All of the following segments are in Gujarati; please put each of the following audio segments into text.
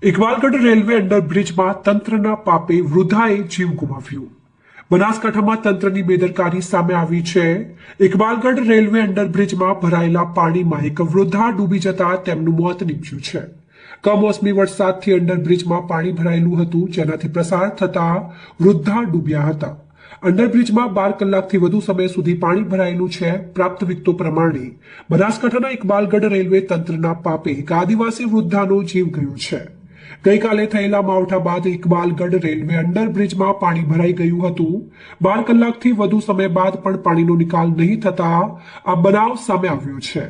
ઇકબાલગઢ રેલવે અંડરબ્રિજમાં તંત્રના પાપે વૃદ્ધાએ જીવ ગુમાવ્યો. બનાસકાંઠામાં તંત્રની બેદરકારી સામે આવી છે. ઇકબાલગઢ રેલવે અંડરબ્રિજમાં ભરાયેલા પાણીમાં એક વૃદ્ધા ડૂબી જતા તેમનું મોત નીપજ્યું છે. કમોસમી વરસાદથી અંડરબ્રિજમાં પાણી ભરાયેલું હતું, જેનાથી પ્રસાર થતા વૃદ્ધા ડૂબ્યા હતા. અંડરબ્રિજમાં 12 કલાકથી વધુ સમય સુધી પાણી ભરાયેલું છે. પ્રાપ્ત વિગતો પ્રમાણે બનાસકાંઠાના ઇકબાલગઢ રેલવે તંત્રના પાપે એક આદિવાસી વૃદ્ધાનો જીવ ગયો છે. ગઈકાલે થયેલા માવઠા બાદ ઇકબાલગઢ રેલવે અંડરબ્રિજમાં પાણી ભરાઈ ગયું હતું. 12 કલાકથી વધુ સમય બાદ પણ પાણીનો નિકાલ નહીં થતા આ બનાવ સામે આવ્યો છે.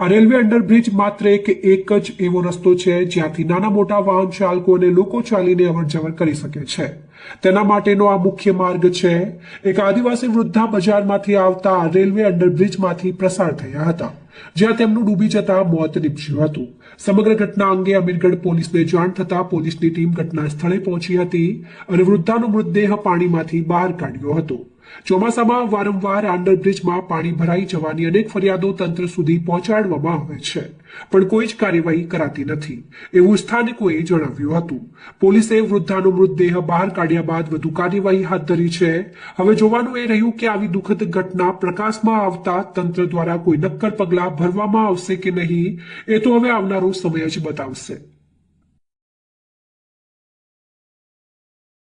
આ રેલવે અંડરબ્રિજ માત્ર એક જ એવો રસ્તો છે જ્યાંથી નાના મોટા વાહન ચાલકો અને લોકો ચાલીને અવરજવર કરી શકે છે. તેના માટેનો આ મુખ્ય માર્ગ છે. એક આદિવાસી વૃદ્ધા બજારમાંથી આવતા રેલવે અંડરબ્રિજમાંથી પ્રસાર થયા હતા, જ્યાં તેમનું ડૂબી જતા મોત નીપજ્યું હતું. સમગ્ર ઘટના અંગે અમીરગઢ પોલીસને જાણ થતા પોલીસની ટીમ ઘટના સ્થળે પહોંચી હતી અને વૃદ્ધાનો મૃતદેહ પાણીમાંથી બહાર કાઢ્યો હતો. ચોમાસામાં વારંવાર અંડરબ્રિજમાં પાણી ભરાઈ જવાની અનેક ફરિયાદો તંત્ર સુધી પહોંચાડવામાં આવે છે, પણ કોઈ જ કાર્યવાહી કરાતી નથી, એવું સ્થાનિકોએ જણાવ્યું હતું. પોલીસે વૃદ્ધાનો મૃતદેહ બહાર કાઢ્યા બાદ વધુ કાર્યવાહી હાથ ધરી છે. હવે જોવાનું એ રહ્યું કે આવી દુઃખદ ઘટના પ્રકાશમાં આવતા તંત્ર દ્વારા કોઈ નક્કર પગલાં ભરવામાં આવશે કે નહીં, એ તો હવે આવનારો સમય જ બતાવશે.